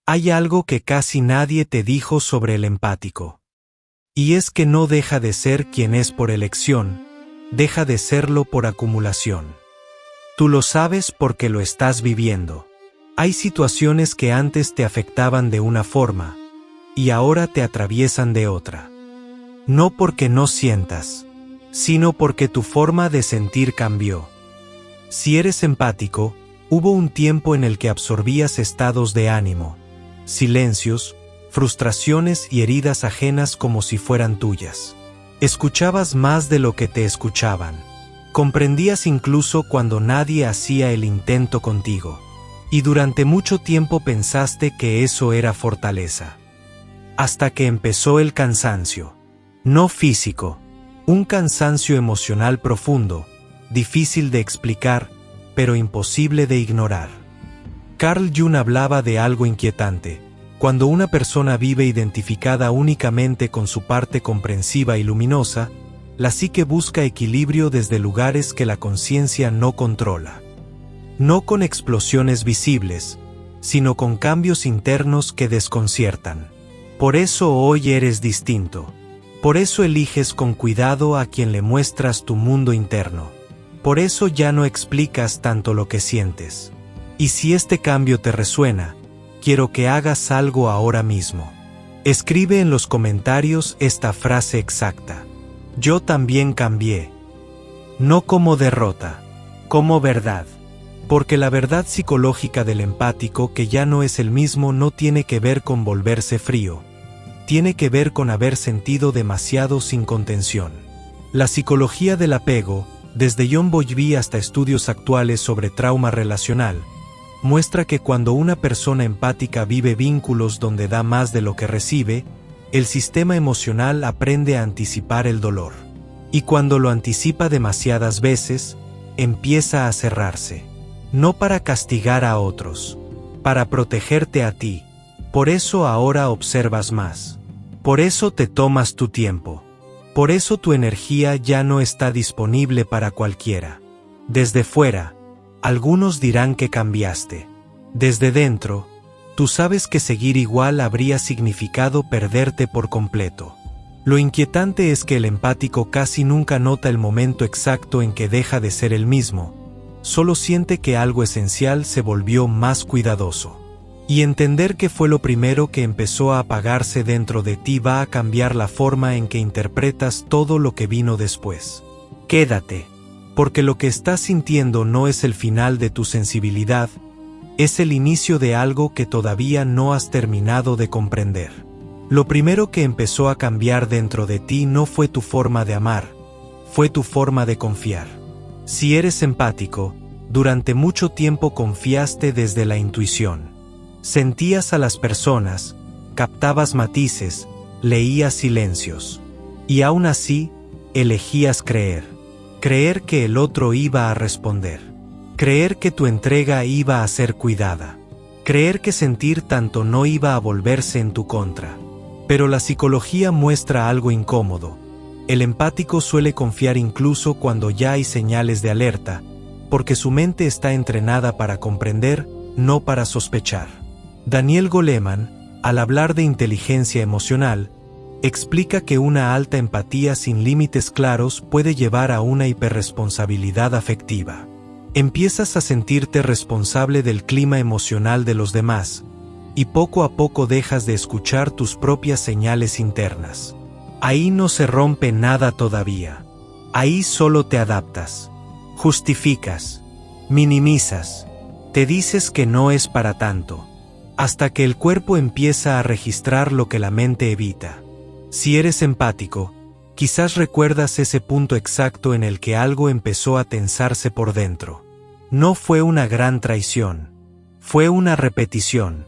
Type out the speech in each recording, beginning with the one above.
Hay algo que casi nadie te dijo sobre el empático. Y es que no deja de ser quien es por elección, deja de serlo por acumulación. Tú lo sabes porque lo estás viviendo. Hay situaciones que antes te afectaban de una forma, y ahora te atraviesan de otra. No porque no sientas, sino porque tu forma de sentir cambió. Si eres empático, hubo un tiempo en el que absorbías estados de ánimo, silencios, frustraciones y heridas ajenas como si fueran tuyas. Escuchabas más de lo que te escuchaban. Comprendías incluso cuando nadie hacía el intento contigo. Y durante mucho tiempo pensaste que eso era fortaleza. Hasta que empezó el cansancio. No físico, un cansancio emocional profundo, difícil de explicar, pero imposible de ignorar. Carl Jung hablaba de algo inquietante. Cuando una persona vive identificada únicamente con su parte comprensiva y luminosa, la psique busca equilibrio desde lugares que la conciencia no controla. No con explosiones visibles, sino con cambios internos que desconciertan. Por eso hoy eres distinto. Por eso eliges con cuidado a quien le muestras tu mundo interno. Por eso ya no explicas tanto lo que sientes. Y si este cambio te resuena, quiero que hagas algo ahora mismo. Escribe en los comentarios esta frase exacta. Yo también cambié. No como derrota, como verdad. Porque la verdad psicológica del empático que ya no es el mismo no tiene que ver con volverse frío. Tiene que ver con haber sentido demasiado sin contención. La psicología del apego, desde John Bowlby hasta estudios actuales sobre trauma relacional, muestra que cuando una persona empática vive vínculos donde da más de lo que recibe, el sistema emocional aprende a anticipar el dolor. Y cuando lo anticipa demasiadas veces, empieza a cerrarse. No para castigar a otros, para protegerte a ti. Por eso ahora observas más. Por eso te tomas tu tiempo. Por eso tu energía ya no está disponible para cualquiera. Desde fuera, algunos dirán que cambiaste. Desde dentro, tú sabes que seguir igual habría significado perderte por completo. Lo inquietante es que el empático casi nunca nota el momento exacto en que deja de ser el mismo, solo siente que algo esencial se volvió más cuidadoso. Y entender que fue lo primero que empezó a apagarse dentro de ti va a cambiar la forma en que interpretas todo lo que vino después. Quédate, porque lo que estás sintiendo no es el final de tu sensibilidad, es el inicio de algo que todavía no has terminado de comprender. Lo primero que empezó a cambiar dentro de ti no fue tu forma de amar, fue tu forma de confiar. Si eres empático, durante mucho tiempo confiaste desde la intuición. Sentías a las personas, captabas matices, leías silencios. Y aún así, elegías creer. Creer que el otro iba a responder. Creer que tu entrega iba a ser cuidada. Creer que sentir tanto no iba a volverse en tu contra. Pero la psicología muestra algo incómodo. El empático suele confiar incluso cuando ya hay señales de alerta, porque su mente está entrenada para comprender, no para sospechar. Daniel Goleman, al hablar de inteligencia emocional, explica que una alta empatía sin límites claros puede llevar a una hiperresponsabilidad afectiva. Empiezas a sentirte responsable del clima emocional de los demás, y poco a poco dejas de escuchar tus propias señales internas. Ahí no se rompe nada todavía. Ahí solo te adaptas, justificas, minimizas, te dices que no es para tanto, hasta que el cuerpo empieza a registrar lo que la mente evita. Si eres empático, quizás recuerdas ese punto exacto en el que algo empezó a tensarse por dentro. No fue una gran traición, fue una repetición.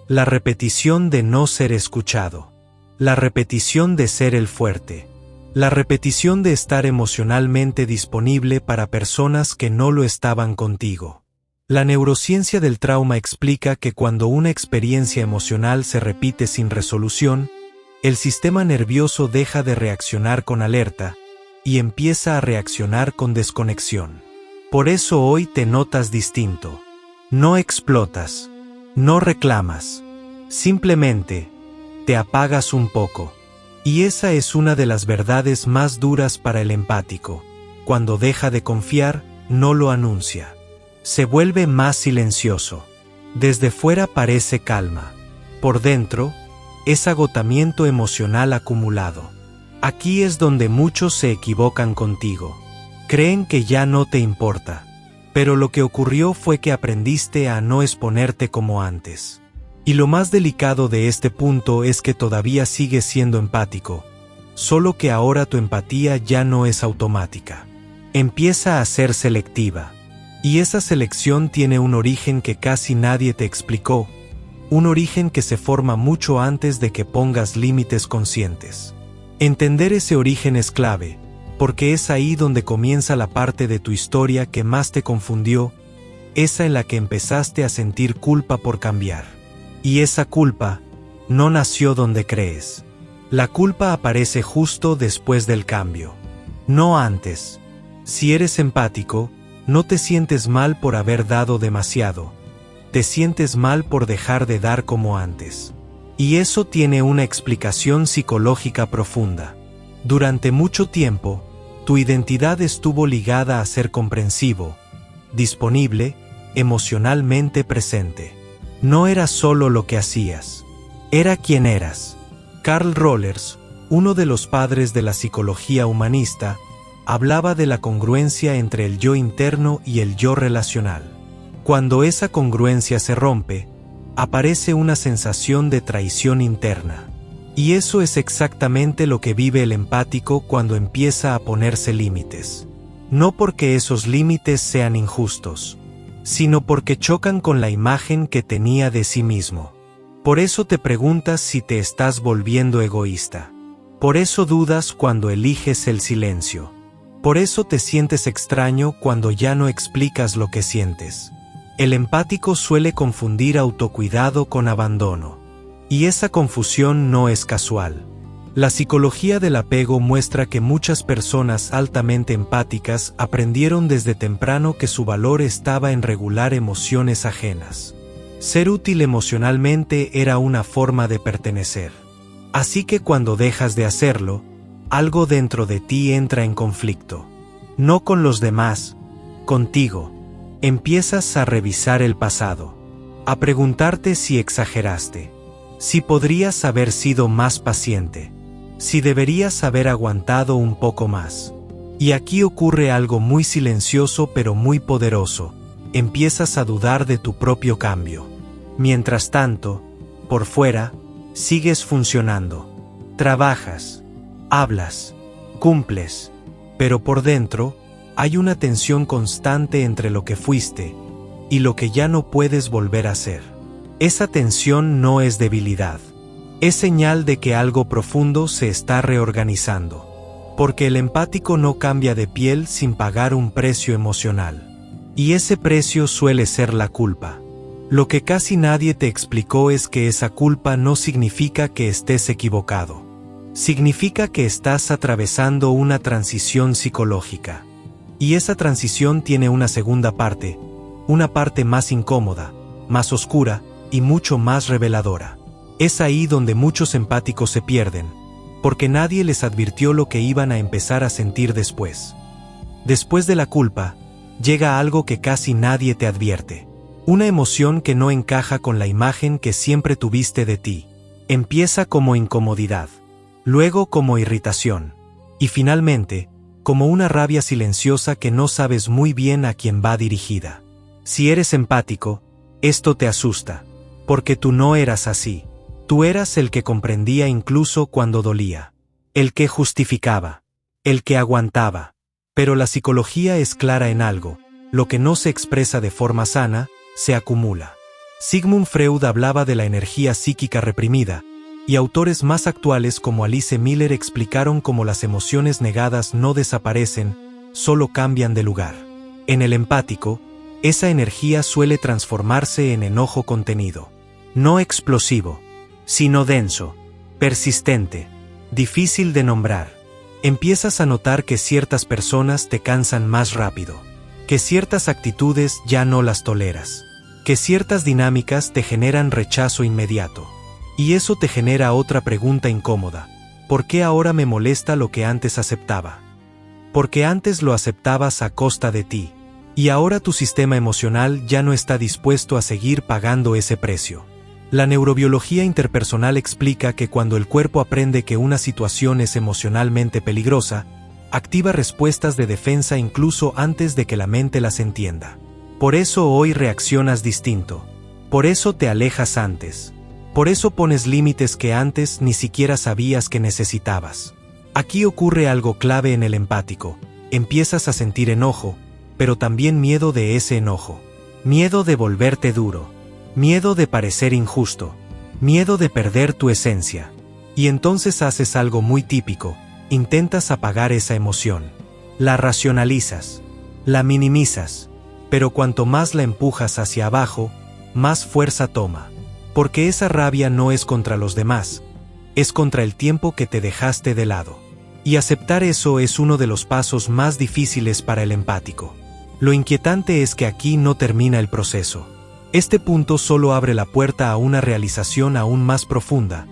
La repetición de no ser escuchado. La repetición de ser el fuerte. La repetición de estar emocionalmente disponible para personas que no lo estaban contigo. La neurociencia del trauma explica que cuando una experiencia emocional se repite sin resolución, el sistema nervioso deja de reaccionar con alerta y empieza a reaccionar con desconexión. Por eso hoy te notas distinto. No explotas. No reclamas. Simplemente, te apagas un poco. Y esa es una de las verdades más duras para el empático. Cuando deja de confiar, no lo anuncia. Se vuelve más silencioso. Desde fuera parece calma. Por dentro, es agotamiento emocional acumulado. Aquí es donde muchos se equivocan contigo. Creen que ya no te importa. Pero lo que ocurrió fue que aprendiste a no exponerte como antes. Y lo más delicado de este punto es que todavía sigues siendo empático, solo que ahora tu empatía ya no es automática. Empieza a ser selectiva. Y esa selección tiene un origen que casi nadie te explicó, un origen que se forma mucho antes de que pongas límites conscientes. Entender ese origen es clave, porque es ahí donde comienza la parte de tu historia que más te confundió, esa en la que empezaste a sentir culpa por cambiar. Y esa culpa no nació donde crees. La culpa aparece justo después del cambio, no antes. Si eres empático, no te sientes mal por haber dado demasiado. Te sientes mal por dejar de dar como antes. Y eso tiene una explicación psicológica profunda. Durante mucho tiempo, tu identidad estuvo ligada a ser comprensivo, disponible, emocionalmente presente. No era solo lo que hacías, era quien eras. Carl Rogers, uno de los padres de la psicología humanista, hablaba de la congruencia entre el yo interno y el yo relacional. Cuando esa congruencia se rompe, aparece una sensación de traición interna. Y eso es exactamente lo que vive el empático cuando empieza a ponerse límites. No porque esos límites sean injustos, sino porque chocan con la imagen que tenía de sí mismo. Por eso te preguntas si te estás volviendo egoísta. Por eso dudas cuando eliges el silencio. Por eso te sientes extraño cuando ya no explicas lo que sientes. El empático suele confundir autocuidado con abandono. Y esa confusión no es casual. La psicología del apego muestra que muchas personas altamente empáticas aprendieron desde temprano que su valor estaba en regular emociones ajenas. Ser útil emocionalmente era una forma de pertenecer. Así que cuando dejas de hacerlo, algo dentro de ti entra en conflicto. No con los demás, contigo. Empiezas a revisar el pasado, a preguntarte si exageraste, si podrías haber sido más paciente, si deberías haber aguantado un poco más. Y aquí ocurre algo muy silencioso pero muy poderoso. Empiezas a dudar de tu propio cambio. Mientras tanto, por fuera, sigues funcionando. Trabajas, hablas, cumples, pero por dentro, hay una tensión constante entre lo que fuiste y lo que ya no puedes volver a ser. Esa tensión no es debilidad. Es señal de que algo profundo se está reorganizando. Porque el empático no cambia de piel sin pagar un precio emocional. Y ese precio suele ser la culpa. Lo que casi nadie te explicó es que esa culpa no significa que estés equivocado. Significa que estás atravesando una transición psicológica. Y esa transición tiene una segunda parte, una parte más incómoda, más oscura y mucho más reveladora. Es ahí donde muchos empáticos se pierden, porque nadie les advirtió lo que iban a empezar a sentir después. Después de la culpa, llega algo que casi nadie te advierte. Una emoción que no encaja con la imagen que siempre tuviste de ti. Empieza como incomodidad, luego como irritación, y finalmente, como una rabia silenciosa que no sabes muy bien a quién va dirigida. Si eres empático, esto te asusta, porque tú no eras así. Tú eras el que comprendía incluso cuando dolía, el que justificaba, el que aguantaba. Pero la psicología es clara en algo: lo que no se expresa de forma sana, se acumula. Sigmund Freud hablaba de la energía psíquica reprimida, y autores más actuales como Alice Miller explicaron cómo las emociones negadas no desaparecen, solo cambian de lugar. En el empático, esa energía suele transformarse en enojo contenido, no explosivo, sino denso, persistente, difícil de nombrar. Empiezas a notar que ciertas personas te cansan más rápido, que ciertas actitudes ya no las toleras, que ciertas dinámicas te generan rechazo inmediato. Y eso te genera otra pregunta incómoda. ¿Por qué ahora me molesta lo que antes aceptaba? Porque antes lo aceptabas a costa de ti. Y ahora tu sistema emocional ya no está dispuesto a seguir pagando ese precio. La neurobiología interpersonal explica que cuando el cuerpo aprende que una situación es emocionalmente peligrosa, activa respuestas de defensa incluso antes de que la mente las entienda. Por eso hoy reaccionas distinto. Por eso te alejas antes. Por eso pones límites que antes ni siquiera sabías que necesitabas. Aquí ocurre algo clave en el empático. Empiezas a sentir enojo, pero también miedo de ese enojo. Miedo de volverte duro. Miedo de parecer injusto. Miedo de perder tu esencia. Y entonces haces algo muy típico. Intentas apagar esa emoción. La racionalizas. La minimizas. Pero cuanto más la empujas hacia abajo, más fuerza toma. Porque esa rabia no es contra los demás. Es contra el tiempo que te dejaste de lado. Y aceptar eso es uno de los pasos más difíciles para el empático. Lo inquietante es que aquí no termina el proceso. Este punto solo abre la puerta a una realización aún más profunda,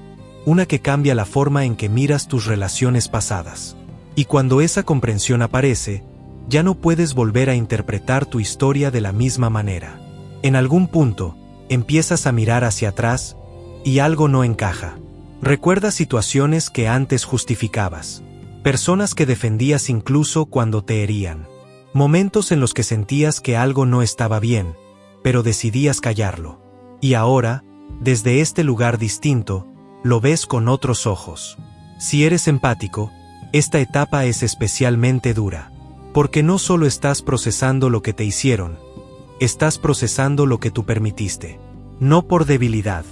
una que cambia la forma en que miras tus relaciones pasadas. Y cuando esa comprensión aparece, ya no puedes volver a interpretar tu historia de la misma manera. En algún punto, empiezas a mirar hacia atrás, y algo no encaja. Recuerdas situaciones que antes justificabas. Personas que defendías incluso cuando te herían. Momentos en los que sentías que algo no estaba bien, pero decidías callarlo. Y ahora, desde este lugar distinto, lo ves con otros ojos. Si eres empático, esta etapa es especialmente dura. Porque no solo estás procesando lo que te hicieron, estás procesando lo que tú permitiste. No por debilidad,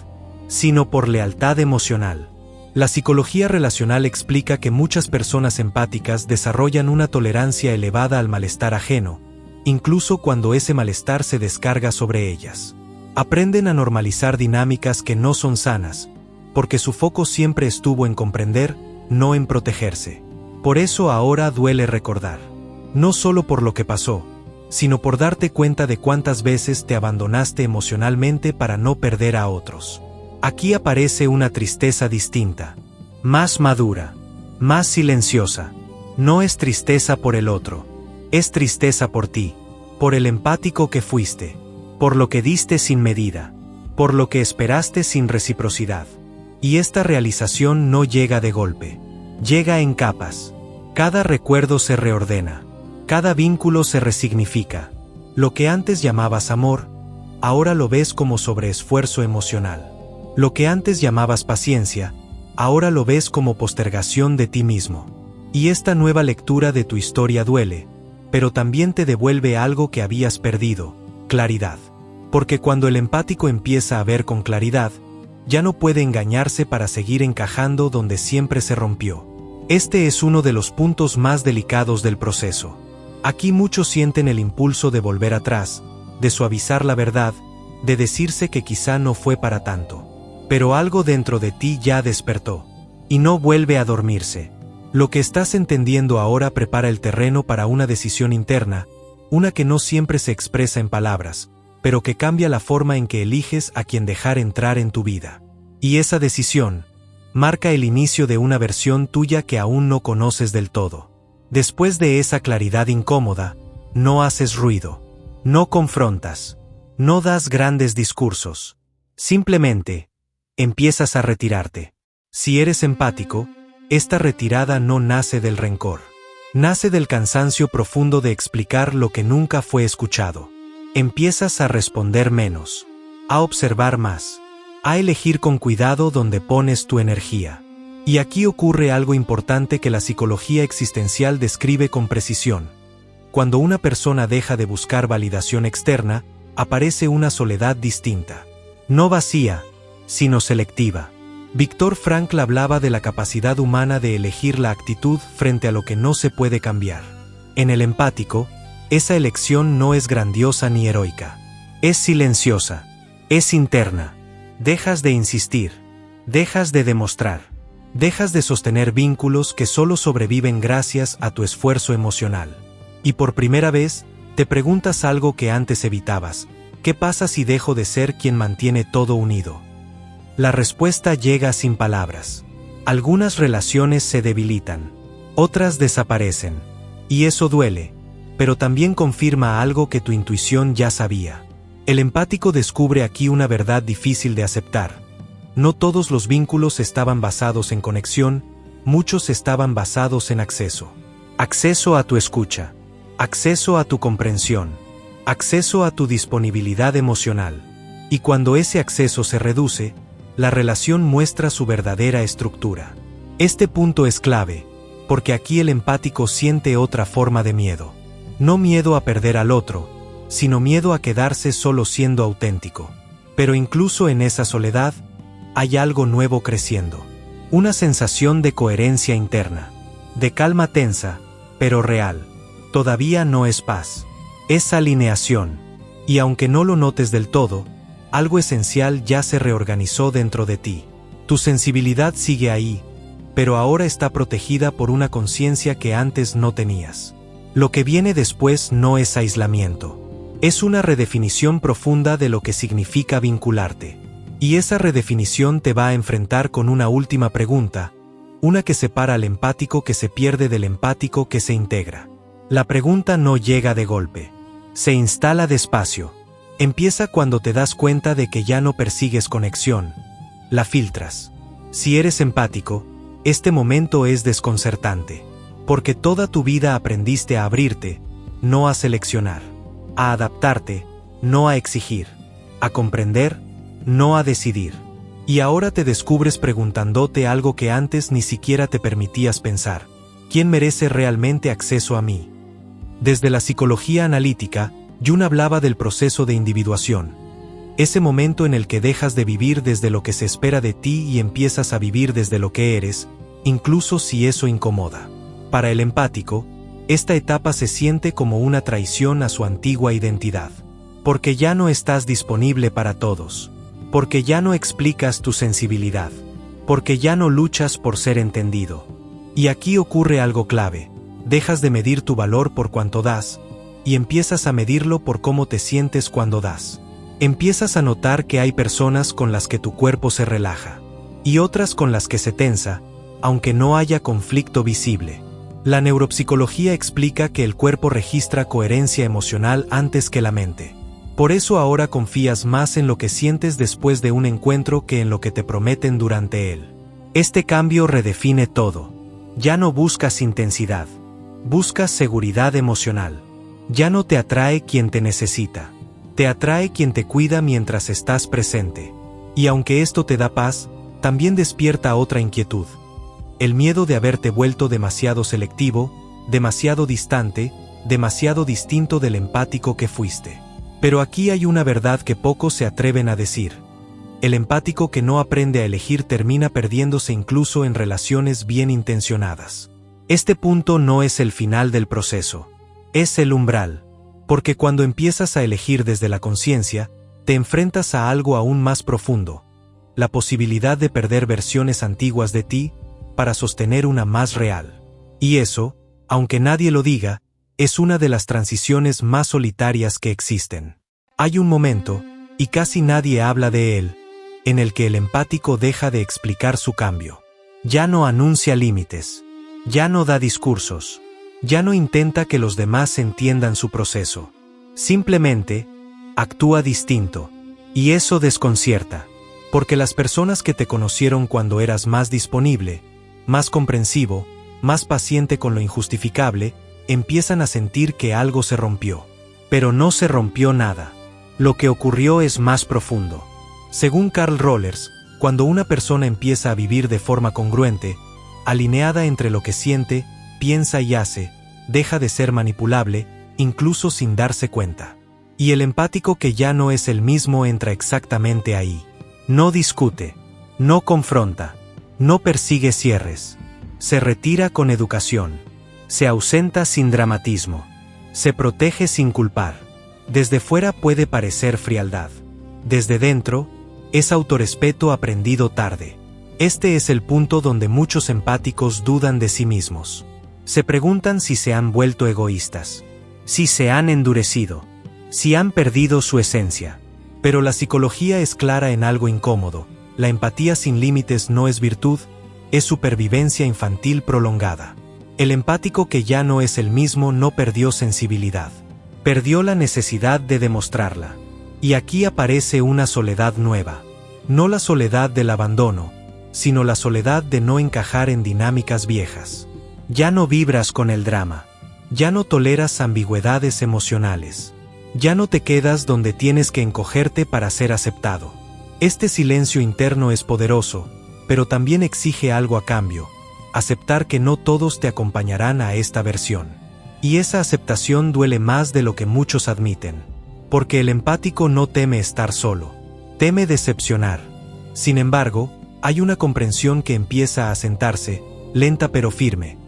sino por lealtad emocional. La psicología relacional explica que muchas personas empáticas desarrollan una tolerancia elevada al malestar ajeno, incluso cuando ese malestar se descarga sobre ellas. Aprenden a normalizar dinámicas que no son sanas, porque su foco siempre estuvo en comprender, no en protegerse. Por eso ahora duele recordar. No solo por lo que pasó, sino por darte cuenta de cuántas veces te abandonaste emocionalmente para no perder a otros. Aquí aparece una tristeza distinta, más madura, más silenciosa. No es tristeza por el otro, es tristeza por ti, por el empático que fuiste, por lo que diste sin medida, por lo que esperaste sin reciprocidad. Y esta realización no llega de golpe, llega en capas. Cada recuerdo se reordena, cada vínculo se resignifica. Lo que antes llamabas amor, ahora lo ves como sobreesfuerzo emocional. Lo que antes llamabas paciencia, ahora lo ves como postergación de ti mismo. Y esta nueva lectura de tu historia duele, pero también te devuelve algo que habías perdido, claridad. Porque cuando el empático empieza a ver con claridad, ya no puede engañarse para seguir encajando donde siempre se rompió. Este es uno de los puntos más delicados del proceso. Aquí muchos sienten el impulso de volver atrás, de suavizar la verdad, de decirse que quizá no fue para tanto. Pero algo dentro de ti ya despertó, y no vuelve a dormirse. Lo que estás entendiendo ahora prepara el terreno para una decisión interna, una que no siempre se expresa en palabras, pero que cambia la forma en que eliges a quien dejar entrar en tu vida. Y esa decisión marca el inicio de una versión tuya que aún no conoces del todo. Después de esa claridad incómoda, no haces ruido, no confrontas, no das grandes discursos. Simplemente, empiezas a retirarte. Si eres empático, esta retirada no nace del rencor. Nace del cansancio profundo de explicar lo que nunca fue escuchado. Empiezas a responder menos, a observar más, a elegir con cuidado dónde pones tu energía. Y aquí ocurre algo importante que la psicología existencial describe con precisión. Cuando una persona deja de buscar validación externa, aparece una soledad distinta. No vacía, sino selectiva. Viktor Frankl hablaba de la capacidad humana de elegir la actitud frente a lo que no se puede cambiar. En el empático, esa elección no es grandiosa ni heroica. Es silenciosa, es interna. Dejas de insistir, dejas de demostrar, dejas de sostener vínculos que solo sobreviven gracias a tu esfuerzo emocional. Y por primera vez, te preguntas algo que antes evitabas: ¿qué pasa si dejo de ser quien mantiene todo unido? La respuesta llega sin palabras. Algunas relaciones se debilitan, otras desaparecen, y eso duele, pero también confirma algo que tu intuición ya sabía. El empático descubre aquí una verdad difícil de aceptar. No todos los vínculos estaban basados en conexión, muchos estaban basados en acceso. Acceso a tu escucha, acceso a tu comprensión, acceso a tu disponibilidad emocional. Y cuando ese acceso se reduce, la relación muestra su verdadera estructura. Este punto es clave, porque aquí el empático siente otra forma de miedo. No miedo a perder al otro, sino miedo a quedarse solo siendo auténtico. Pero incluso en esa soledad, hay algo nuevo creciendo. Una sensación de coherencia interna, de calma tensa, pero real. Todavía no es paz, es alineación. Y aunque no lo notes del todo, algo esencial ya se reorganizó dentro de ti. Tu sensibilidad sigue ahí, pero ahora está protegida por una conciencia que antes no tenías. Lo que viene después no es aislamiento. Es una redefinición profunda de lo que significa vincularte. Y esa redefinición te va a enfrentar con una última pregunta, una que separa al empático que se pierde del empático que se integra. La pregunta no llega de golpe. Se instala despacio. Empieza cuando te das cuenta de que ya no persigues conexión. La filtras. Si eres empático, este momento es desconcertante, porque toda tu vida aprendiste a abrirte, no a seleccionar, a adaptarte, no a exigir, a comprender, no a decidir. Y ahora te descubres preguntándote algo que antes ni siquiera te permitías pensar. ¿Quién merece realmente acceso a mí? Desde la psicología analítica, Jung hablaba del proceso de individuación. Ese momento en el que dejas de vivir desde lo que se espera de ti y empiezas a vivir desde lo que eres, incluso si eso incomoda. Para el empático, esta etapa se siente como una traición a su antigua identidad. Porque ya no estás disponible para todos. Porque ya no explicas tu sensibilidad. Porque ya no luchas por ser entendido. Y aquí ocurre algo clave. Dejas de medir tu valor por cuanto das, y empiezas a medirlo por cómo te sientes cuando das. Empiezas a notar que hay personas con las que tu cuerpo se relaja, y otras con las que se tensa, aunque no haya conflicto visible. La neuropsicología explica que el cuerpo registra coherencia emocional antes que la mente. Por eso ahora confías más en lo que sientes después de un encuentro que en lo que te prometen durante él. Este cambio redefine todo. Ya no buscas intensidad, buscas seguridad emocional. Ya no te atrae quien te necesita, te atrae quien te cuida mientras estás presente. Y aunque esto te da paz, también despierta otra inquietud. El miedo de haberte vuelto demasiado selectivo, demasiado distante, demasiado distinto del empático que fuiste. Pero aquí hay una verdad que pocos se atreven a decir. El empático que no aprende a elegir termina perdiéndose incluso en relaciones bien intencionadas. Este punto no es el final del proceso. Es el umbral, porque cuando empiezas a elegir desde la conciencia, te enfrentas a algo aún más profundo, la posibilidad de perder versiones antiguas de ti para sostener una más real. Y eso, aunque nadie lo diga, es una de las transiciones más solitarias que existen. Hay un momento, y casi nadie habla de él, en el que el empático deja de explicar su cambio. Ya no anuncia límites, ya no da discursos. Ya no intenta que los demás entiendan su proceso. Simplemente, actúa distinto. Y eso desconcierta. Porque las personas que te conocieron cuando eras más disponible, más comprensivo, más paciente con lo injustificable, empiezan a sentir que algo se rompió. Pero no se rompió nada. Lo que ocurrió es más profundo. Según Carl Rollers, cuando una persona empieza a vivir de forma congruente, alineada entre lo que siente, piensa y hace, deja de ser manipulable, incluso sin darse cuenta. Y el empático que ya no es el mismo entra exactamente ahí. No discute, no confronta, no persigue cierres. Se retira con educación. Se ausenta sin dramatismo. Se protege sin culpar. Desde fuera puede parecer frialdad. Desde dentro, es autorrespeto aprendido tarde. Este es el punto donde muchos empáticos dudan de sí mismos. Se preguntan si se han vuelto egoístas, si se han endurecido, si han perdido su esencia. Pero la psicología es clara en algo incómodo. La empatía sin límites no es virtud, es supervivencia infantil prolongada. El empático que ya no es el mismo no perdió sensibilidad. Perdió la necesidad de demostrarla. Y aquí aparece una soledad nueva. No la soledad del abandono, sino la soledad de no encajar en dinámicas viejas. Ya no vibras con el drama. Ya no toleras ambigüedades emocionales. Ya no te quedas donde tienes que encogerte para ser aceptado. Este silencio interno es poderoso, pero también exige algo a cambio: aceptar que no todos te acompañarán a esta versión. Y esa aceptación duele más de lo que muchos admiten. Porque el empático no teme estar solo. Teme decepcionar. Sin embargo, hay una comprensión que empieza a asentarse, lenta pero firme.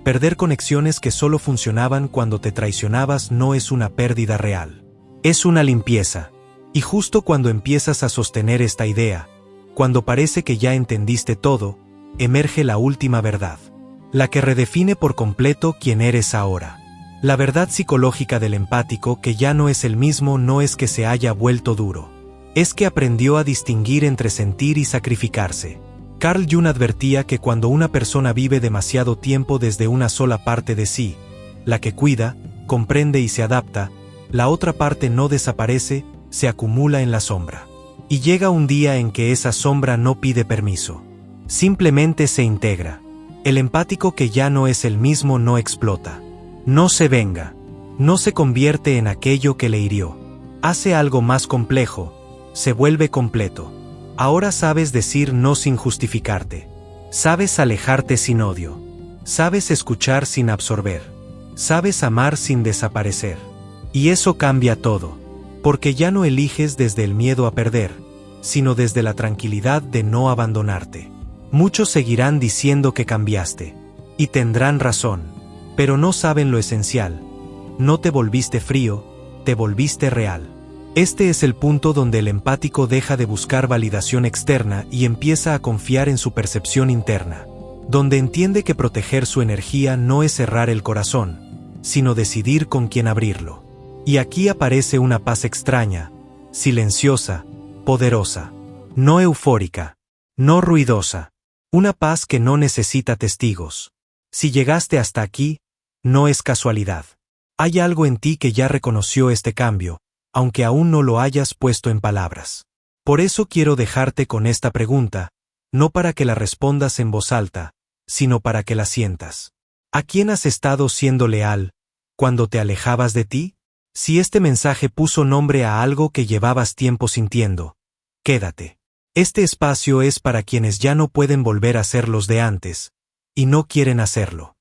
Perder conexiones que solo funcionaban cuando te traicionabas no es una pérdida real. Es una limpieza. Y justo cuando empiezas a sostener esta idea, cuando parece que ya entendiste todo, emerge la última verdad. La que redefine por completo quién eres ahora. La verdad psicológica del empático que ya no es el mismo no es que se haya vuelto duro. Es que aprendió a distinguir entre sentir y sacrificarse. Carl Jung advertía que cuando una persona vive demasiado tiempo desde una sola parte de sí, la que cuida, comprende y se adapta, la otra parte no desaparece, se acumula en la sombra. Y llega un día en que esa sombra no pide permiso. Simplemente se integra. El empático que ya no es el mismo no explota. No se venga. No se convierte en aquello que le hirió. Hace algo más complejo. Se vuelve completo. Ahora sabes decir no sin justificarte. Sabes alejarte sin odio. Sabes escuchar sin absorber. Sabes amar sin desaparecer. Y eso cambia todo. Porque ya no eliges desde el miedo a perder, sino desde la tranquilidad de no abandonarte. Muchos seguirán diciendo que cambiaste. Y tendrán razón. Pero no saben lo esencial. No te volviste frío, te volviste real. Este es el punto donde el empático deja de buscar validación externa y empieza a confiar en su percepción interna. Donde entiende que proteger su energía no es cerrar el corazón, sino decidir con quién abrirlo. Y aquí aparece una paz extraña, silenciosa, poderosa. No eufórica, no ruidosa. Una paz que no necesita testigos. Si llegaste hasta aquí, no es casualidad. Hay algo en ti que ya reconoció este cambio, aunque aún no lo hayas puesto en palabras. Por eso quiero dejarte con esta pregunta, no para que la respondas en voz alta, sino para que la sientas. ¿A quién has estado siendo leal cuando te alejabas de ti? Si este mensaje puso nombre a algo que llevabas tiempo sintiendo, quédate. Este espacio es para quienes ya no pueden volver a ser los de antes, y no quieren hacerlo.